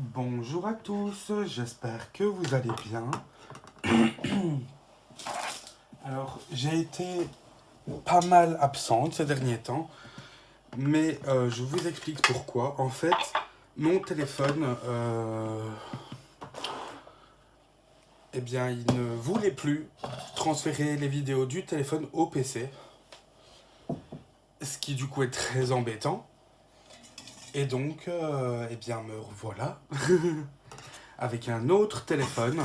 Bonjour à tous, j'espère que vous allez bien. Alors, j'ai été pas mal absente ces derniers temps, mais je vous explique pourquoi. En fait, mon téléphone, eh bien, il ne voulait plus transférer les vidéos du téléphone au PC, ce qui du coup est très embêtant. Et donc, eh bien, me revoilà avec un autre téléphone,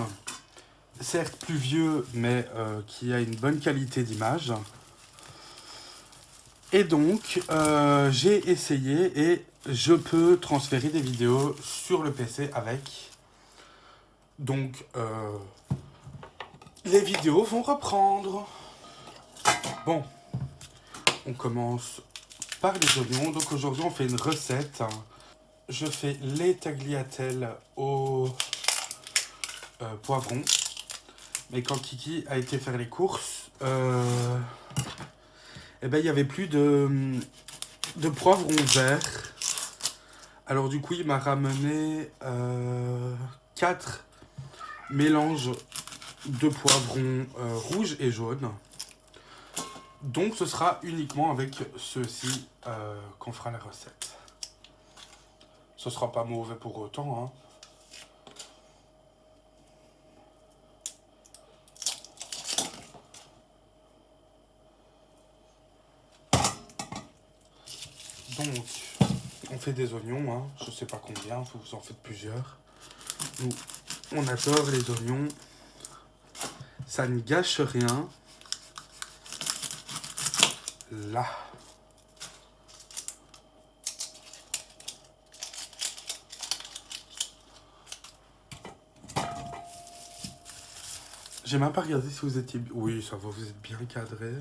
certes plus vieux, mais qui a une bonne qualité d'image. Et donc, j'ai essayé et je peux transférer des vidéos sur le PC avec. Donc, les vidéos vont reprendre. Bon, on commence par les oignons. Donc aujourd'hui, on fait une recette. Je fais les tagliatelles au poivron. Mais quand Kiki a été faire les courses, eh ben, il n'y avait plus de poivron vert. Alors du coup, il m'a ramené 4 mélanges de poivrons rouges et jaunes. Donc ce sera uniquement avec ceux-ci qu'on fera la recette. Ce sera pas mauvais pour autant, hein. Donc, on fait des oignons, hein. Je sais pas combien, vous en faites plusieurs. Nous, on adore les oignons. Ça ne gâche rien. Là. J'ai même pas regardé si vous étiez... Oui, ça va, vous êtes bien cadré.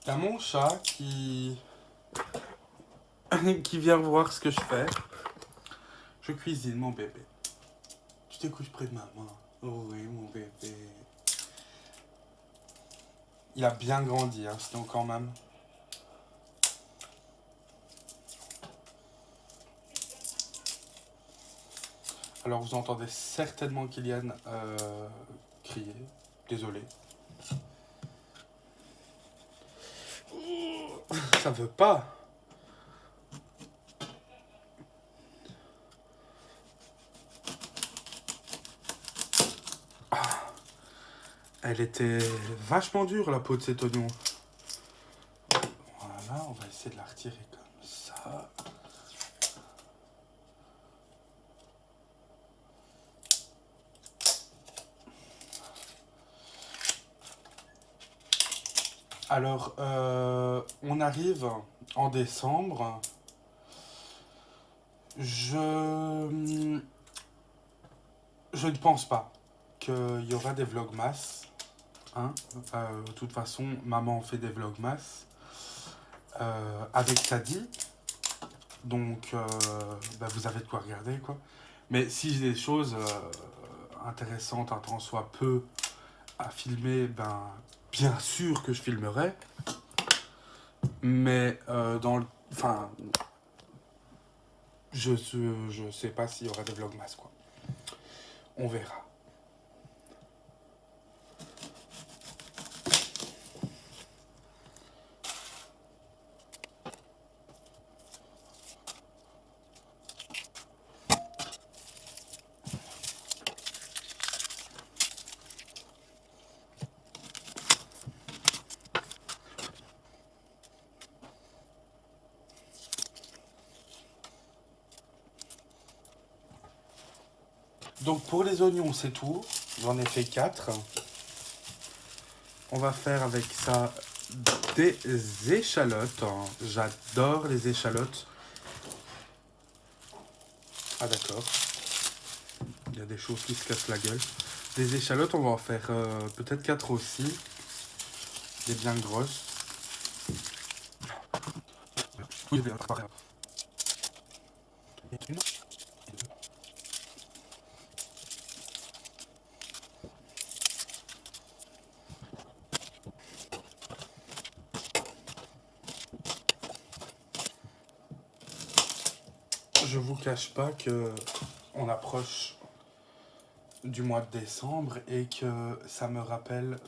Il y a mon chat qui vient voir ce que je fais. Je cuisine, mon bébé. Tu te couches près de maman. Oh oui, mon bébé. Il a bien grandi, hein, sinon quand même. Alors vous entendez certainement Kylian crier. Désolé. Ça veut pas. Elle était vachement dure, la peau de cet oignon. Voilà, on va essayer de la retirer comme ça. Alors, on arrive en décembre. Je ne pense pas qu'il y aura des vlogmas. Hein. De toute façon, maman fait des vlogmas avec Sadi. Donc, vous avez de quoi regarder, quoi. Mais si j'ai des choses intéressantes, un temps soit peu, à filmer, bien sûr que je filmerai. Mais je sais pas s'il y aura des vlogmas, quoi. On verra. Donc pour les oignons, c'est tout. J'en ai fait 4. On va faire avec ça des échalotes. J'adore les échalotes. Ah d'accord. Il y a des choses qui se cassent la gueule. Des échalotes, on va en faire peut-être 4 aussi. Des bien grosses. Oui, bien, pareil. Et une. Et deux. cache pas que on approche du mois de décembre et que ça me rappelle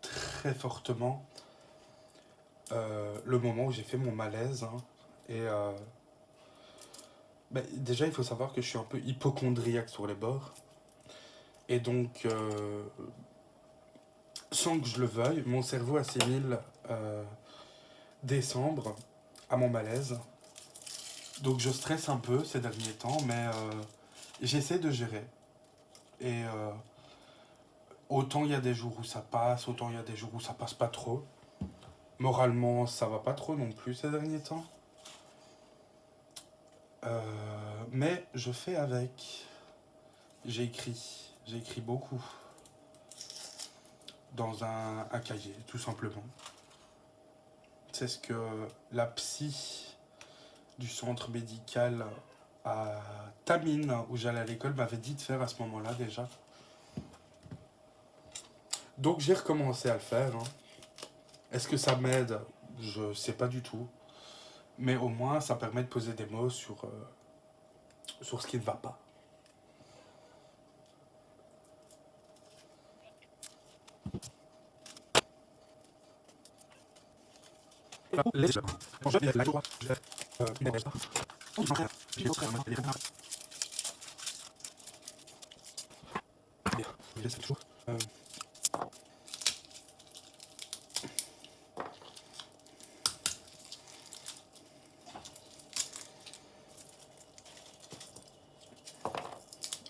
très fortement le moment où j'ai fait mon malaise, hein. Et déjà, il faut savoir que je suis un peu hypocondriaque sur les bords. Et donc, sans que je le veuille, mon cerveau assimile décembre à mon malaise. Donc je stresse un peu ces derniers temps, mais j'essaie de gérer. Et autant il y a des jours où ça passe, autant il y a des jours où ça passe pas trop. Moralement, ça va pas trop non plus ces derniers temps. Mais je fais avec. J'ai écrit beaucoup dans un cahier, tout simplement. C'est ce que la psy du centre médical à Tamine, où j'allais à l'école, m'avait dit de faire à ce moment-là déjà. Donc j'ai recommencé à le faire, hein. Est-ce que ça m'aide? Je sais pas du tout. Mais au moins, ça permet de poser des mots sur ce qui ne va pas. Les quand je vais la joie, je vais une erreur. On dit frère, j'ai d'autres frères, les frères. Je laisse toujours.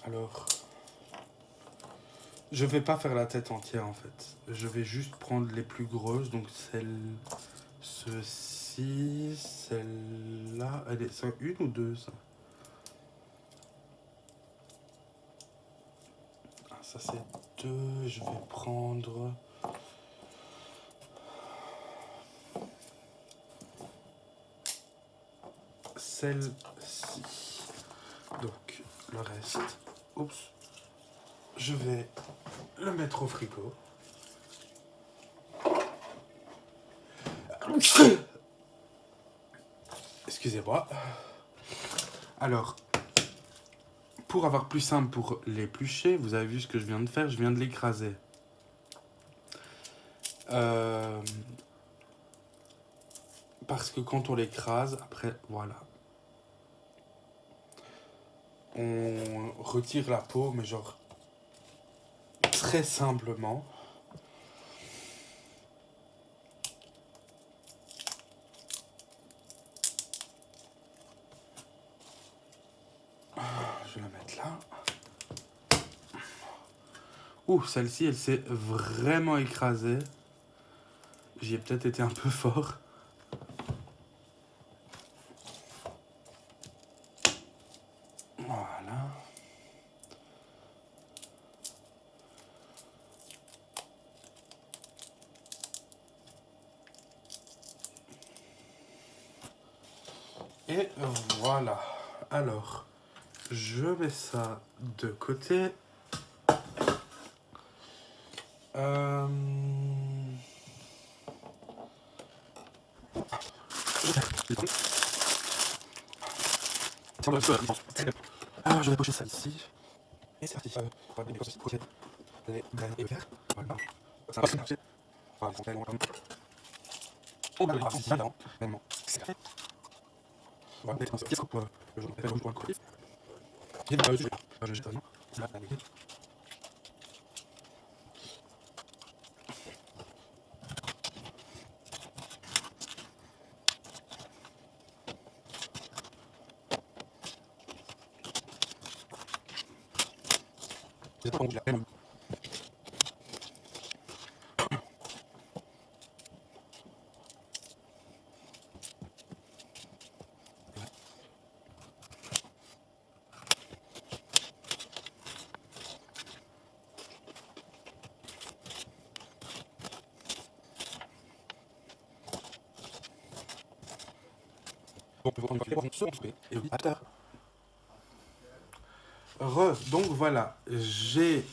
Alors, je vais pas faire la tête entière en fait. Je vais juste prendre les plus grosses, donc ceci, celle-là. Elle est, c'est une ou deux ça? Ah, ça c'est deux. Je vais prendre. Celle-ci. Donc, le reste. Oups. Je vais le mettre au frigo. Excusez-moi. Alors, pour avoir plus simple pour l'éplucher, vous avez vu ce que je viens de faire, je viens de l'écraser. Parce que quand on l'écrase, après, voilà. On retire la peau, mais genre très simplement. Je vais la mettre là. Ouh, celle-ci, elle s'est vraiment écrasée. J'y ai peut-être été un peu fort. Voilà. Et voilà. Alors, je mets ça de côté. Alors, je vais pocher ça ici. Et c'est parti. Les graines et le verre. Voilà. Ça va marcher. On va le faire ici, maintenant. Maintenant. C'est fait. Voilà, on va mettre un petit coup le jaune. Le jaune pour le côté. Je jette rien. C'est là, la ligne. C'est pas bon, je la même. Bon, on va faire une seconde coupée. Et oui, à tout à l'heure. Donc voilà, j'ai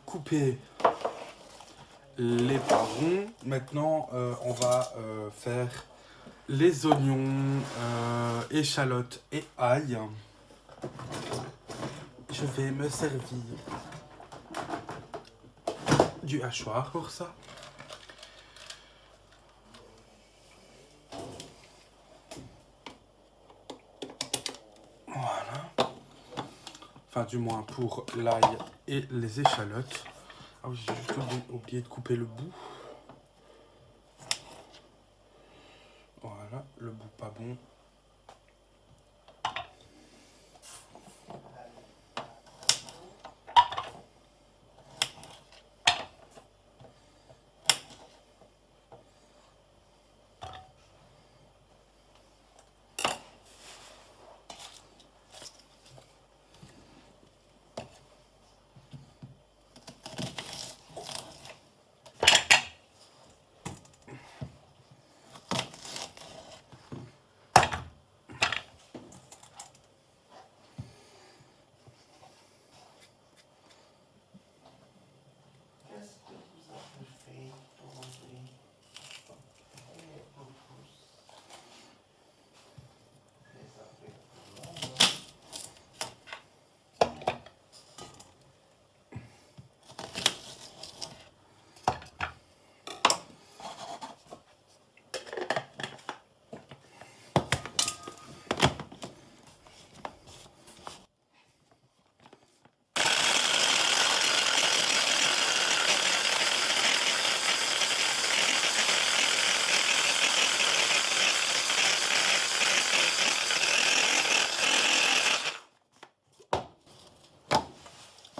coupé les parons. Maintenant, on va faire les oignons, échalotes et ail. Je vais me servir du hachoir pour ça. Voilà. Enfin, du moins pour l'ail et les échalotes. Ah oui, j'ai juste oublié de couper le bout. Voilà, le bout pas bon.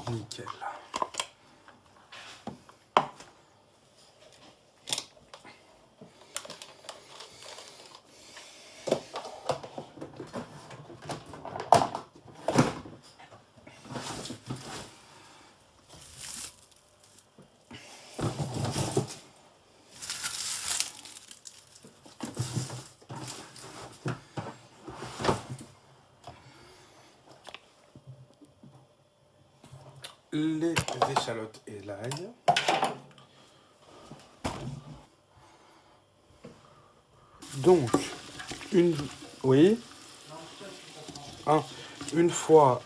Nickel. Les échalotes et l'ail. Donc, oui. Une fois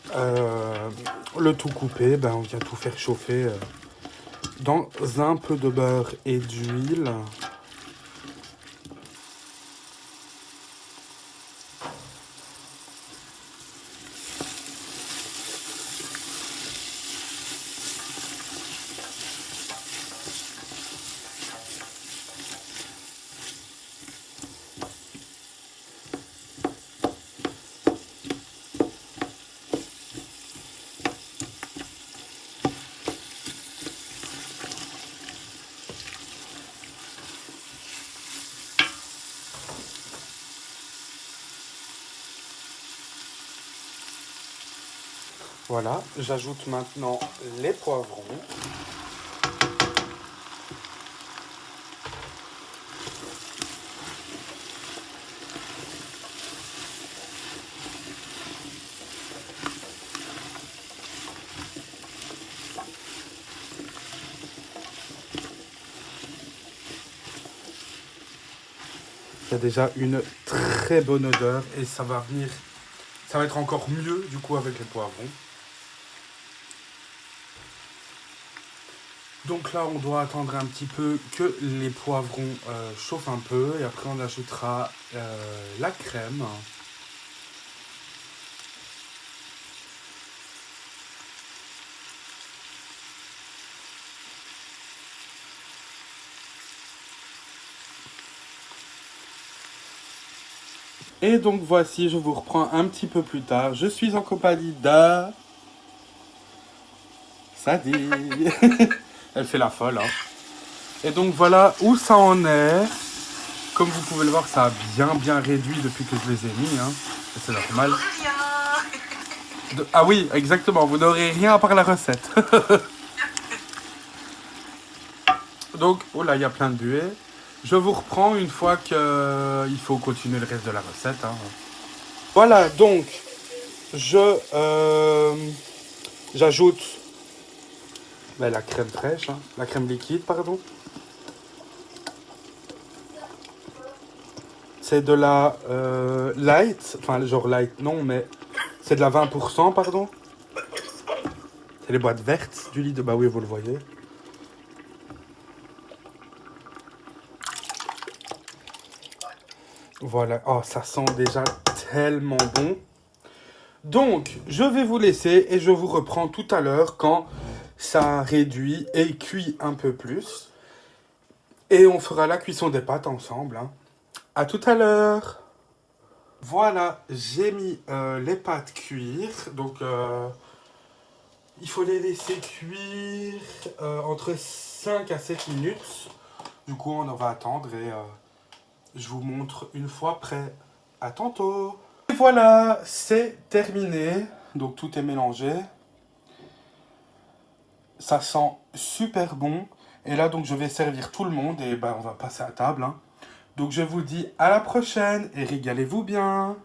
le tout coupé, on vient tout faire chauffer dans un peu de beurre et d'huile. Voilà, j'ajoute maintenant les poivrons. Il y a déjà une très bonne odeur et ça va être encore mieux du coup avec les poivrons. Donc là, on doit attendre un petit peu que les poivrons chauffent un peu et après on ajoutera la crème. Et donc voici, je vous reprends un petit peu plus tard. Je suis en compagnie de Sadie. Elle fait la folle, hein. Et donc voilà où ça en est. Comme vous pouvez le voir, ça a bien réduit depuis que je les ai mis, hein. Et c'est normal. Ah oui, exactement, vous n'aurez rien à part la recette. Donc, oh là, il y a plein de buées. Je vous reprends une fois qu'il faut continuer le reste de la recette, hein. Voilà, donc, j'ajoute la crème fraîche, hein, la crème liquide, pardon. C'est de la light, enfin genre light non, mais c'est de la 20%, pardon. C'est les boîtes vertes du Lidl, bah oui, vous le voyez. Voilà, oh ça sent déjà tellement bon. Donc, je vais vous laisser et je vous reprends tout à l'heure quand ça réduit et cuit un peu plus. Et on fera la cuisson des pâtes ensemble. Hein. À tout à l'heure. Voilà, j'ai mis les pâtes cuire. Donc, il faut les laisser cuire entre 5 à 7 minutes. Du coup, on va attendre et je vous montre une fois prêt. À tantôt. Et voilà, c'est terminé. Donc, tout est mélangé. Ça sent super bon. Et là, donc, je vais servir tout le monde et ben, on va passer à table. Hein. Donc, je vous dis à la prochaine et régalez-vous bien.